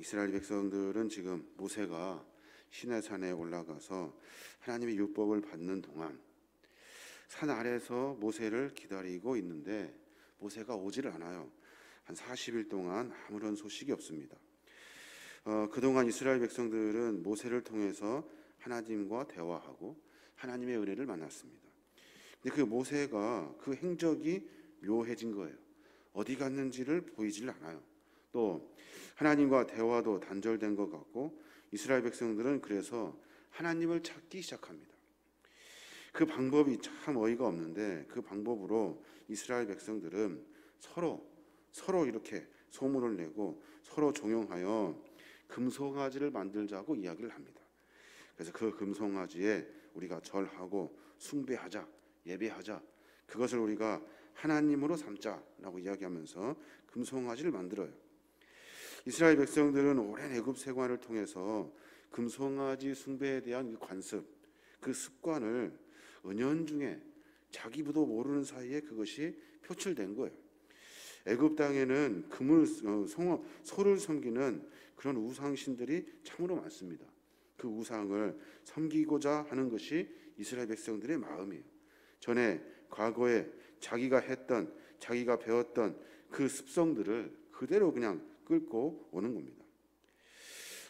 이스라엘 백성들은 지금 모세가 시내산에 올라가서 하나님의 율법을 받는 동안 산 아래에서 모세를 기다리고 있는데 모세가 오지를 않아요. 한 40일 동안 아무런 소식이 없습니다. 그동안 이스라엘 백성들은 모세를 통해서 하나님과 대화하고 하나님의 은혜를 만났습니다. 근데 그 모세가 그 행적이 묘해진 거예요. 어디 갔는지를 보이질 않아요. 또 하나님과 대화도 단절된 것 같고 이스라엘 백성들은 그래서 하나님을 찾기 시작합니다. 그 방법이 참 어이가 없는데 그 방법으로 이스라엘 백성들은 서로 이렇게 소문을 내고 서로 종용하여 금송아지를 만들자고 이야기를 합니다. 그래서 그 금송아지에 우리가 절하고 숭배하자, 예배하자, 그것을 우리가 하나님으로 삼자라고 이야기하면서 금송아지를 만들어요. 이스라엘 백성들은 오랜 애굽 생활을 통해서 금송아지 숭배에 대한 그 관습, 그 습관을 은연중에 자기도 모르는 사이에 그것이 표출된 거예요. 애굽 땅에는 소를 섬기는 그런 우상신들이 참으로 많습니다. 그 우상을 섬기고자 하는 것이 이스라엘 백성들의 마음이에요. 전에 과거에 자기가 했던, 자기가 배웠던 그 습성들을 그대로 그냥 끌고 오는 겁니다.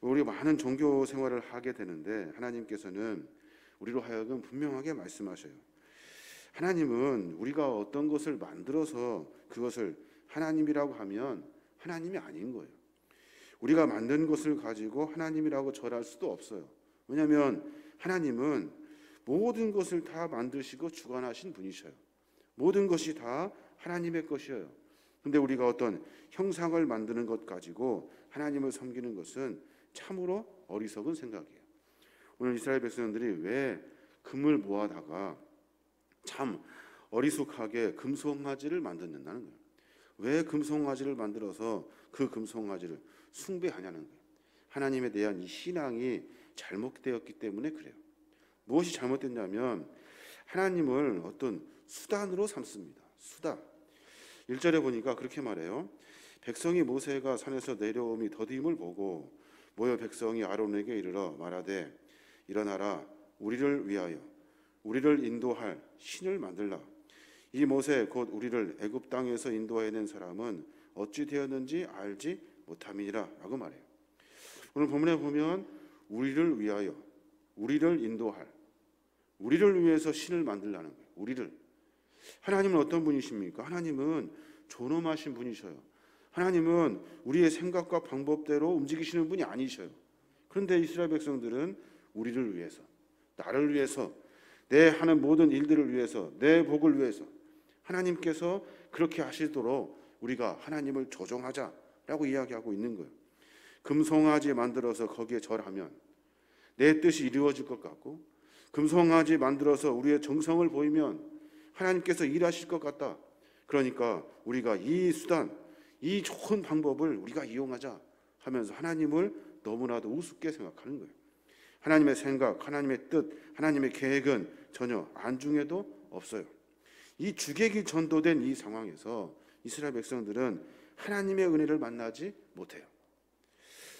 우리 많은 종교 생활을 하게 되는데 하나님께서는 우리로 하여금 분명하게 말씀하셔요. 하나님은 우리가 어떤 것을 만들어서 그것을 하나님이라고 하면 하나님이 아닌 거예요. 우리가 만든 것을 가지고 하나님이라고 절할 수도 없어요. 왜냐하면 하나님은 모든 것을 다 만드시고 주관하신 분이셔요. 모든 것이 다 하나님의 것이에요. 근데 우리가 어떤 형상을 만드는 것 가지고 하나님을 섬기는 것은 참으로 어리석은 생각이에요. 오늘 이스라엘 백성들이 왜 금을 모아다가 참 어리숙하게 금송아지를 만든다는 거예요. 왜 금송아지를 만들어서 그 금송아지를 숭배하냐는 거예요. 하나님에 대한 이 신앙이 잘못되었기 때문에 그래요. 무엇이 잘못됐냐면 하나님을 어떤 수단으로 삼습니다. 수단. 1절에 보니까 그렇게 말해요. 백성이 모세가 산에서 내려옴이 더디임을 보고 모여 백성이 아론에게 이르러 말하되 일어나라 우리를 위하여 우리를 인도할 신을 만들라. 이 모세 곧 우리를 애굽 땅에서 인도해낸 사람은 어찌 되었는지 알지 못함이니라 라고 말해요. 오늘 본문에 보면 우리를 위하여 우리를 인도할, 우리를 위해서 신을 만들라는 거예요. 우리를. 하나님은 어떤 분이십니까? 하나님은 존엄하신 분이셔요. 하나님은 우리의 생각과 방법대로 움직이시는 분이 아니셔요. 그런데 이스라엘 백성들은 우리를 위해서, 나를 위해서, 내 하는 모든 일들을 위해서, 내 복을 위해서 하나님께서 그렇게 하시도록 우리가 하나님을 조종하자라고 이야기하고 있는 거예요. 금송아지 만들어서 거기에 절하면 내 뜻이 이루어질 것 같고, 금송아지 만들어서 우리의 정성을 보이면 하나님께서 일하실 것 같다. 그러니까 우리가 이 수단, 이 좋은 방법을 우리가 이용하자 하면서 하나님을 너무나도 우습게 생각하는 거예요. 하나님의 생각, 하나님의 뜻, 하나님의 계획은 전혀 안중에도 없어요. 이 주객이 전도된 이 상황에서 이스라엘 백성들은 하나님의 은혜를 만나지 못해요.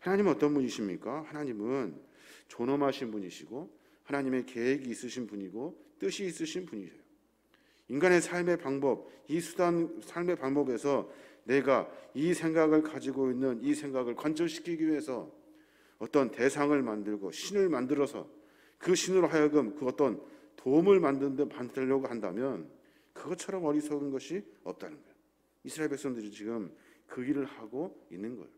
하나님은 어떤 분이십니까? 하나님은 존엄하신 분이시고 하나님의 계획이 있으신 분이고 뜻이 있으신 분이세요. 인간의 삶의 방법, 이 수단 삶의 방법에서 내가 이 생각을 가지고 있는 이 생각을 관철시키기 위해서 어떤 대상을 만들고 신을 만들어서 그 신으로 하여금 그 어떤 도움을 만들려고 한다면 그것처럼 어리석은 것이 없다는 거예요. 이스라엘 백성들이 지금 그 일을 하고 있는 거예요.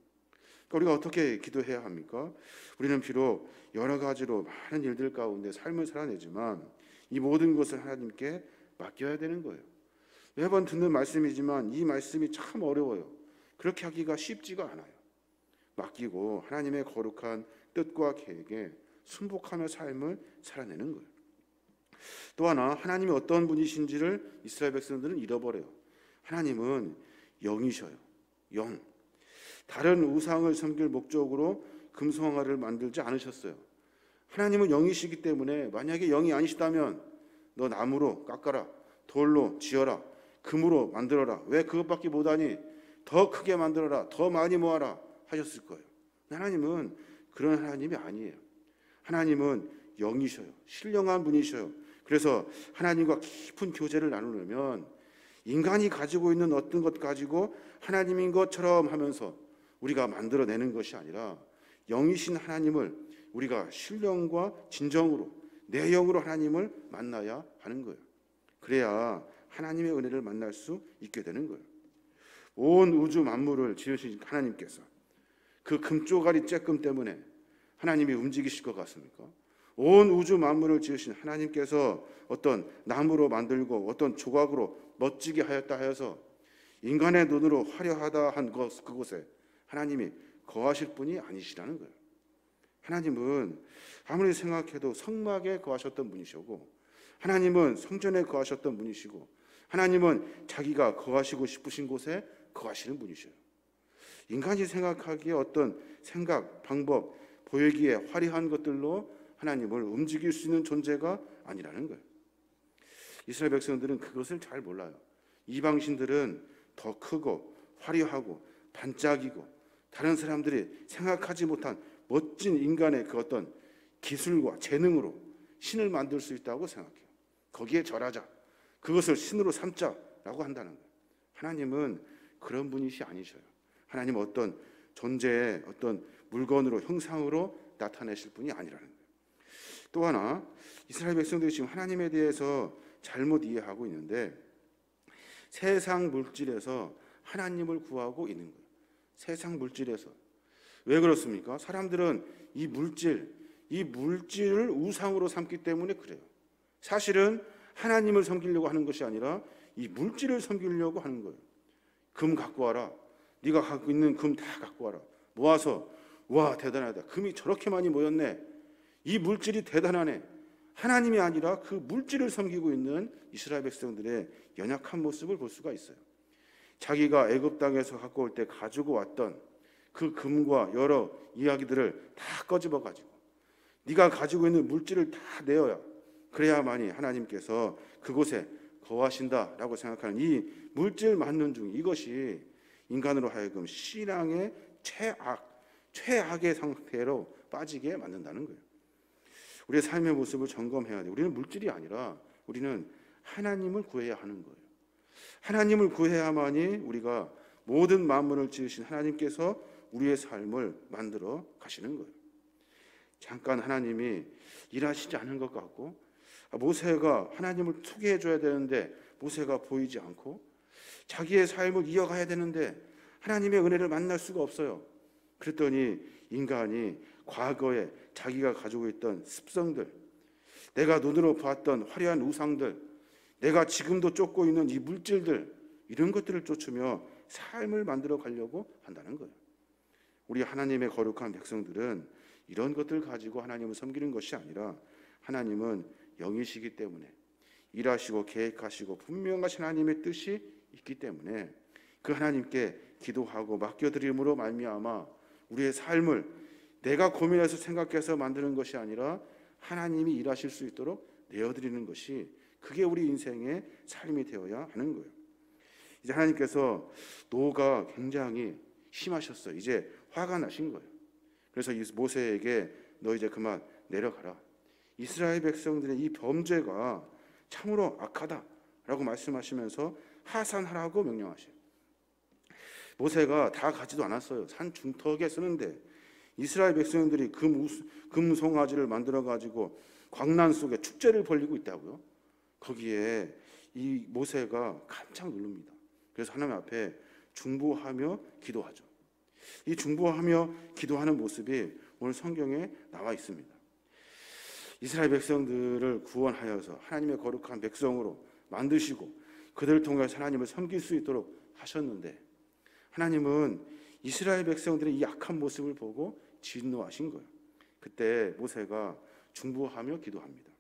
그러니까 우리가 어떻게 기도해야 합니까? 우리는 비록 여러 가지로 많은 일들 가운데 삶을 살아내지만 이 모든 것을 하나님께 맡겨야 되는 거예요. 매번 듣는 말씀이지만 이 말씀이 참 어려워요. 그렇게 하기가 쉽지가 않아요. 맡기고 하나님의 거룩한 뜻과 계획에 순복하며 삶을 살아내는 거예요. 또 하나, 하나님이 어떤 분이신지를 이스라엘 백성들은 잃어버려요. 하나님은 영이셔요. 영. 다른 우상을 섬길 목적으로 금송아지를 만들지 않으셨어요. 하나님은 영이시기 때문에 만약에 영이 아니시다면 너 나무로 깎아라, 돌로 지어라, 금으로 만들어라. 왜 그것밖에 못하니? 더 크게 만들어라, 더 많이 모아라 하셨을 거예요. 하나님은 그런 하나님이 아니에요. 하나님은 영이셔요. 신령한 분이셔요. 그래서 하나님과 깊은 교제를 나누려면 인간이 가지고 있는 어떤 것 가지고 하나님인 것처럼 하면서 우리가 만들어내는 것이 아니라 영이신 하나님을 우리가 신령과 진정으로 내 영으로 하나님을 만나야 하는 거예요. 그래야 하나님의 은혜를 만날 수 있게 되는 거예요. 온 우주 만물을 지으신 하나님께서 그 금쪼가리 쬐끔 때문에 하나님이 움직이실 것 같습니까? 온 우주 만물을 지으신 하나님께서 어떤 나무로 만들고 어떤 조각으로 멋지게 하였다 하여서 인간의 눈으로 화려하다 한 그곳에 하나님이 거하실 분이 아니시라는 거예요. 하나님은 아무리 생각해도 성막에 거하셨던 분이시고, 하나님은 성전에 거하셨던 분이시고, 하나님은 자기가 거하시고 싶으신 곳에 거하시는 분이셔요. 인간이 생각하기에 어떤 생각, 방법, 보이기에 화려한 것들로 하나님을 움직일 수 있는 존재가 아니라는 거예요. 이스라엘 백성들은 그것을 잘 몰라요. 이방신들은 더 크고 화려하고 반짝이고 다른 사람들이 생각하지 못한 멋진 인간의 그 어떤 기술과 재능으로 신을 만들 수 있다고 생각해요. 거기에 절하자, 그것을 신으로 삼자라고 한다는 거예요. 하나님은 그런 분이시 아니셔요. 하나님은 어떤 존재의 어떤 물건으로, 형상으로 나타내실 분이 아니라는 거예요. 또 하나, 이스라엘 백성들이 지금 하나님에 대해서 잘못 이해하고 있는데 세상 물질에서 하나님을 구하고 있는 거예요. 세상 물질에서. 왜 그렇습니까? 사람들은 이 물질을 우상으로 삼기 때문에 그래요. 사실은 하나님을 섬기려고 하는 것이 아니라 이 물질을 섬기려고 하는 거예요. 금 갖고 와라. 네가 갖고 있는 금 다 갖고 와라. 모아서 와 대단하다. 금이 저렇게 많이 모였네. 이 물질이 대단하네. 하나님이 아니라 그 물질을 섬기고 있는 이스라엘 백성들의 연약한 모습을 볼 수가 있어요. 자기가 애굽 땅에서 갖고 올 때 가지고 왔던 그 금과 여러 이야기들을 다 꺼집어 가지고 네가 가지고 있는 물질을 다 내어야 그래야만이 하나님께서 그곳에 거하신다라고 생각하는 이 물질 만능 중 이것이 인간으로 하여금 신앙의 최악의 상태로 빠지게 만든다는 거예요. 우리의 삶의 모습을 점검해야 돼요. 우리는 물질이 아니라 우리는 하나님을 구해야 하는 거예요. 하나님을 구해야만이 우리가 모든 만물을 지으신 하나님께서 우리의 삶을 만들어 가시는 거예요. 잠깐 하나님이 일하시지 않은 것 같고 모세가 하나님을 소개해 줘야 되는데 모세가 보이지 않고 자기의 삶을 이어가야 되는데 하나님의 은혜를 만날 수가 없어요. 그랬더니 인간이 과거에 자기가 가지고 있던 습성들, 내가 눈으로 봤던 화려한 우상들, 내가 지금도 쫓고 있는 이 물질들, 이런 것들을 쫓으며 삶을 만들어 가려고 한다는 거예요. 우리 하나님의 거룩한 백성들은 이런 것들 가지고 하나님을 섬기는 것이 아니라 하나님은 영이시기 때문에 일하시고 계획하시고 분명하신 하나님의 뜻이 있기 때문에 그 하나님께 기도하고 맡겨드림으로 말미암아 우리의 삶을 내가 고민해서 생각해서 만드는 것이 아니라 하나님이 일하실 수 있도록 내어드리는 것이 그게 우리 인생의 삶이 되어야 하는 거예요. 이제 하나님께서 노가 굉장히 심하셨어요. 이제 화가 나신 거예요. 그래서 모세에게 너 이제 그만 내려가라. 이스라엘 백성들의 이 범죄가 참으로 악하다라고 말씀하시면서 하산하라고 명령하셔요. 모세가 다 가지도 않았어요. 산 중턱에 쓰는데 이스라엘 백성들이 금송아지를 만들어 가지고 광란 속에 축제를 벌이고 있다고요. 거기에 이 모세가 깜짝 놀랍니다. 그래서 하나님 앞에 중보하며 기도하죠. 이 중보하며 기도하는 모습이 오늘 성경에 나와 있습니다. 이스라엘 백성들을 구원하여서 하나님의 거룩한 백성으로 만드시고 그들을 통해서 하나님을 섬길 수 있도록 하셨는데 하나님은 이스라엘 백성들의 이 약한 모습을 보고 진노하신 거예요. 그때 모세가 중보하며 기도합니다.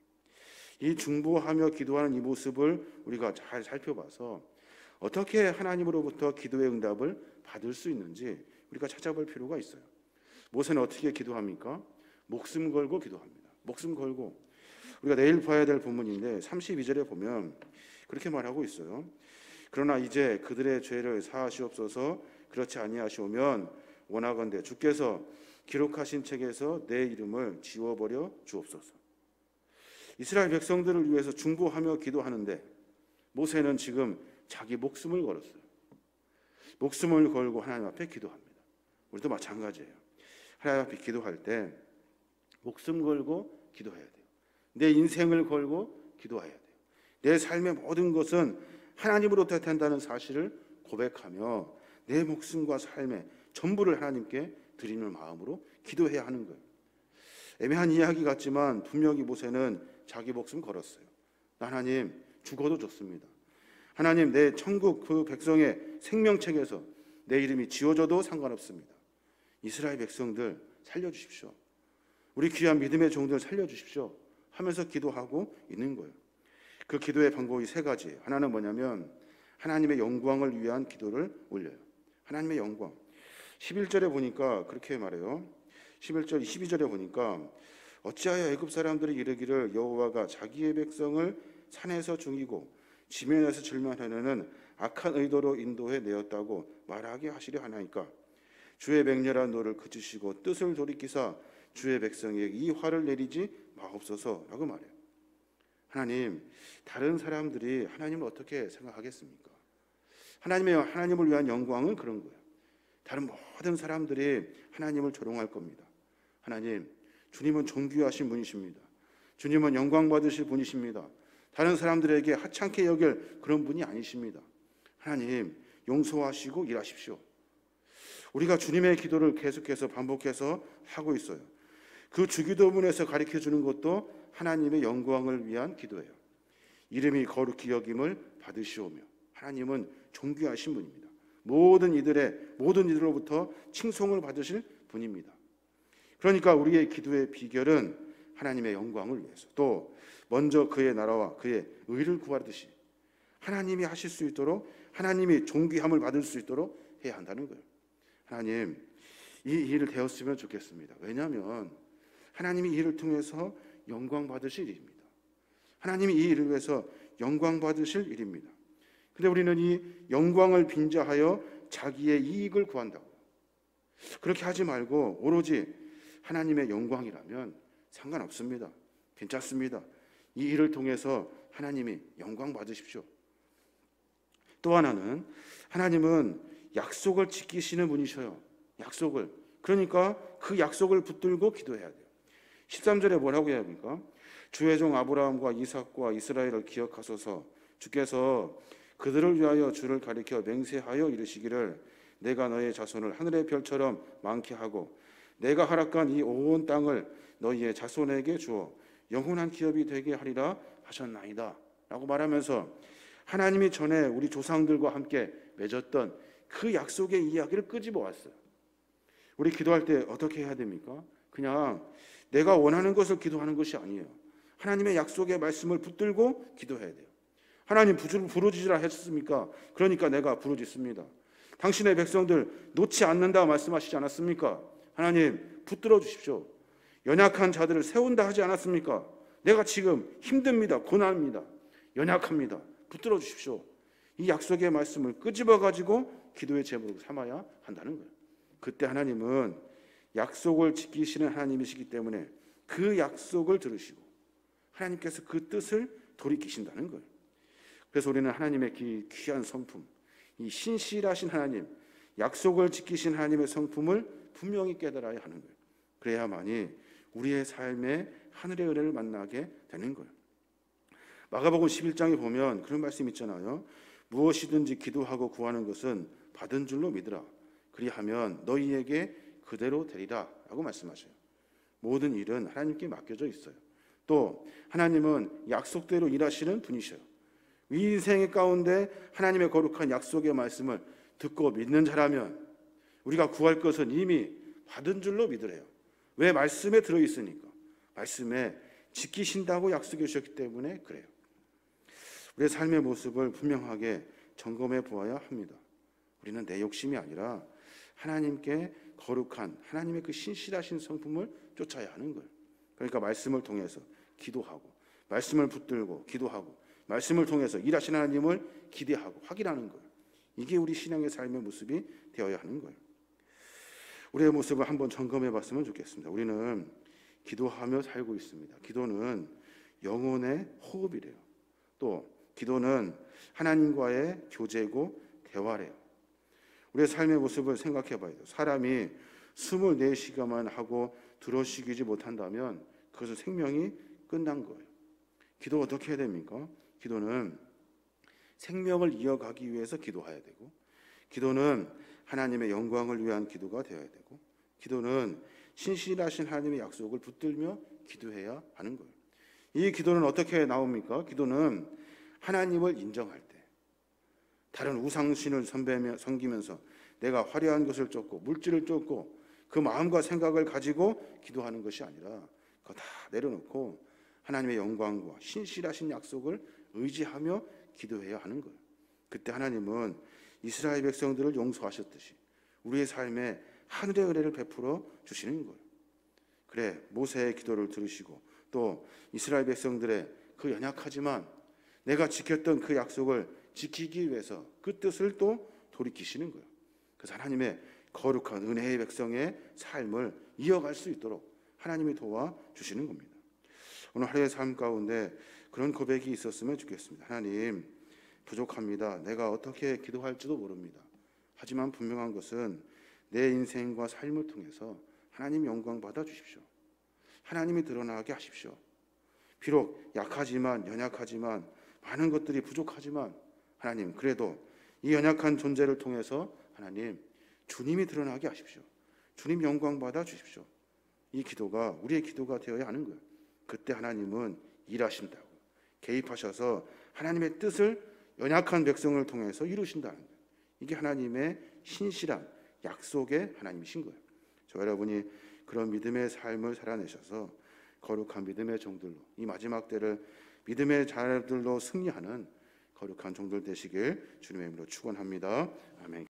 이 중보하며 기도하는 이 모습을 우리가 잘 살펴봐서 어떻게 하나님으로부터 기도의 응답을 받을 수 있는지 우리가 찾아볼 필요가 있어요. 모세는 어떻게 기도합니까? 목숨 걸고 기도합니다. 목숨 걸고. 우리가 내일 봐야 될 본문인데 32절에 보면 그렇게 말하고 있어요. 그러나 이제 그들의 죄를 사하시옵소서. 그렇지 아니하시오면 원하건대 주께서 기록하신 책에서 내 이름을 지워버려 주옵소서. 이스라엘 백성들을 위해서 중보하며 기도하는데 모세는 지금 자기 목숨을 걸었어요. 목숨을 걸고 하나님 앞에 기도합니다. 우리도 마찬가지예요. 하나님 앞에 기도할 때 목숨 걸고 기도해야 돼요. 내 인생을 걸고 기도해야 돼요. 내 삶의 모든 것은 하나님으로부터 된다는 사실을 고백하며 내 목숨과 삶의 전부를 하나님께 드리는 마음으로 기도해야 하는 거예요. 애매한 이야기 같지만 분명히 모세는 자기 목숨 걸었어요. 하나님, 죽어도 좋습니다. 하나님, 내 천국 그 백성의 생명책에서 내 이름이 지워져도 상관없습니다. 이스라엘 백성들 살려주십시오. 우리 귀한 믿음의 종들 살려주십시오 하면서 기도하고 있는 거예요. 그 기도의 방법이 세 가지예요. 하나는 뭐냐면 하나님의 영광을 위한 기도를 올려요. 하나님의 영광. 11절에 보니까 그렇게 말해요. 11절, 12절에 보니까 어찌하여 애굽 사람들이 이르기를 여호와가 자기의 백성을 산에서 죽이고 지면에서 질만하려는 악한 의도로 인도해 내었다고 말하게 하시려 하나이까. 주의 맹렬한 노를 그치시고 뜻을 돌이키사 주의 백성에게 이 화를 내리지 마옵소서라고 말해요. 하나님, 다른 사람들이 하나님을 어떻게 생각하겠습니까? 하나님을 위한 영광은 그런 거예요. 다른 모든 사람들이 하나님을 조롱할 겁니다. 하나님, 주님은 존귀하신 분이십니다. 주님은 영광 받으실 분이십니다. 다른 사람들에게 하찮게 여길 그런 분이 아니십니다. 하나님, 용서하시고 일하십시오. 우리가 주님의 기도를 계속해서 반복해서 하고 있어요. 그 주기도문에서 가르쳐주는 것도 하나님의 영광을 위한 기도예요. 이름이 거룩히 여김을 받으시오며 하나님은 존귀하신 분입니다. 모든 이들로부터 칭송을 받으실 분입니다. 그러니까 우리의 기도의 비결은 하나님의 영광을 위해서, 또 먼저 그의 나라와 그의 의를 구하듯이 하나님이 하실 수 있도록, 하나님이 존귀함을 받을 수 있도록 해야 한다는 거예요. 하나님, 이 일을 되었으면 좋겠습니다. 왜냐하면 하나님이 이 일을 통해서 영광 받으실 일입니다. 하나님이 이 일을 위해서 영광 받으실 일입니다. 근데 우리는 이 영광을 빙자하여 자기의 이익을 구한다고. 그렇게 하지 말고 오로지 하나님의 영광이라면 상관없습니다. 괜찮습니다. 이 일을 통해서 하나님이 영광 받으십시오. 또 하나는 하나님은 약속을 지키시는 분이셔요. 약속을. 그러니까 그 약속을 붙들고 기도해야 돼요. 13절에 뭐라고 해야 합니까? 주의 종 아브라함과 이삭과 이스라엘을 기억하소서. 주께서 그들을 위하여 주를 가리켜 맹세하여 이르시기를 내가 너의 자손을 하늘의 별처럼 많게 하고 내가 허락한 이 온 땅을 너희의 자손에게 주어 영원한 기업이 되게 하리라 하셨나이다 라고 말하면서 하나님이 전에 우리 조상들과 함께 맺었던 그 약속의 이야기를 끄집어 왔어요. 우리 기도할 때 어떻게 해야 됩니까? 그냥 내가 원하는 것을 기도하는 것이 아니에요. 하나님의 약속의 말씀을 붙들고 기도해야 돼요. 하나님 부르짖으라 했습니까? 그러니까 내가 부르짖습니다. 당신의 백성들 놓지 않는다 말씀하시지 않았습니까? 하나님 붙들어 주십시오. 연약한 자들을 세운다 하지 않았습니까? 내가 지금 힘듭니다. 고난입니다. 연약합니다. 붙들어 주십시오. 이 약속의 말씀을 끄집어 가지고 기도의 제목으로 삼아야 한다는 거예요. 그때 하나님은 약속을 지키시는 하나님이시기 때문에 그 약속을 들으시고 하나님께서 그 뜻을 돌이키신다는 거예요. 그래서 우리는 하나님의 귀한 성품, 이 신실하신 하나님, 약속을 지키신 하나님의 성품을 분명히 깨달아야 하는 거예요. 그래야만이 우리의 삶에 하늘의 은혜를 만나게 되는 거예요. 마가복음 11장에 보면 그런 말씀 있잖아요. 무엇이든지 기도하고 구하는 것은 받은 줄로 믿으라. 그리하면 너희에게 그대로 되리라 라고 말씀하셔요. 모든 일은 하나님께 맡겨져 있어요. 또 하나님은 약속대로 일하시는 분이셔요. 이 인생의 가운데 하나님의 거룩한 약속의 말씀을 듣고 믿는 자라면 우리가 구할 것은 이미 받은 줄로 믿으래요. 왜? 말씀에 들어있으니까. 말씀에 지키신다고 약속해 주셨기 때문에 그래요. 우리의 삶의 모습을 분명하게 점검해 보아야 합니다. 우리는 내 욕심이 아니라 하나님께 거룩한 하나님의 그 신실하신 성품을 쫓아야 하는 거예요. 그러니까 말씀을 통해서 기도하고 말씀을 붙들고 기도하고 말씀을 통해서 일하시는 하나님을 기대하고 확인하는 거예요. 이게 우리 신앙의 삶의 모습이 되어야 하는 거예요. 우리의 모습을 한번 점검해 봤으면 좋겠습니다. 우리는 기도하며 살고 있습니다. 기도는 영혼의 호흡이래요. 또 기도는 하나님과의 교제고 대화래요. 우리의 삶의 모습을 생각해 봐야 돼요. 사람이 24시간만 하고 들어쉬지 못한다면 그것은 생명이 끝난 거예요. 기도 어떻게 해야 됩니까? 기도는 생명을 이어가기 위해서 기도해야 되고, 기도는 하나님의 영광을 위한 기도가 되어야 되고, 기도는 신실하신 하나님의 약속을 붙들며 기도해야 하는 거예요. 이 기도는 어떻게 나옵니까? 기도는 하나님을 인정할 때, 다른 우상신을 섬기면서 내가 화려한 것을 쫓고 물질을 쫓고 그 마음과 생각을 가지고 기도하는 것이 아니라 그거 다 내려놓고 하나님의 영광과 신실하신 약속을 의지하며 기도해야 하는 거예요. 그때 하나님은 이스라엘 백성들을 용서하셨듯이 우리의 삶에 하늘의 은혜를 베풀어 주시는 거예요. 그래, 모세의 기도를 들으시고 또 이스라엘 백성들의 그 연약하지만 내가 지켰던 그 약속을 지키기 위해서 그 뜻을 또 돌이키시는 거예요. 그래서 하나님의 거룩한 은혜의 백성의 삶을 이어갈 수 있도록 하나님이 도와주시는 겁니다. 오늘 하루의 삶 가운데 그런 고백이 있었으면 좋겠습니다. 하나님, 부족합니다. 내가 어떻게 기도할지도 모릅니다. 하지만 분명한 것은 내 인생과 삶을 통해서 하나님 영광 받아 주십시오. 하나님이 드러나게 하십시오. 비록 약하지만 연약하지만 많은 것들이 부족하지만 하나님, 그래도 이 연약한 존재를 통해서 하나님 주님이 드러나게 하십시오. 주님 영광 받아 주십시오. 이 기도가 우리의 기도가 되어야 하는 거예요. 그때 하나님은 일하신다고 개입하셔서 하나님의 뜻을 연약한 백성을 통해서 이루신다는 거예요. 이게 하나님의 신실한 약속의 하나님이신 거예요. 저 여러분이 그런 믿음의 삶을 살아내셔서 거룩한 믿음의 종들로 이 마지막 때를 믿음의 자들로 승리하는 거룩한 종들 되시길 주님의 이름으로 축원합니다. 아멘.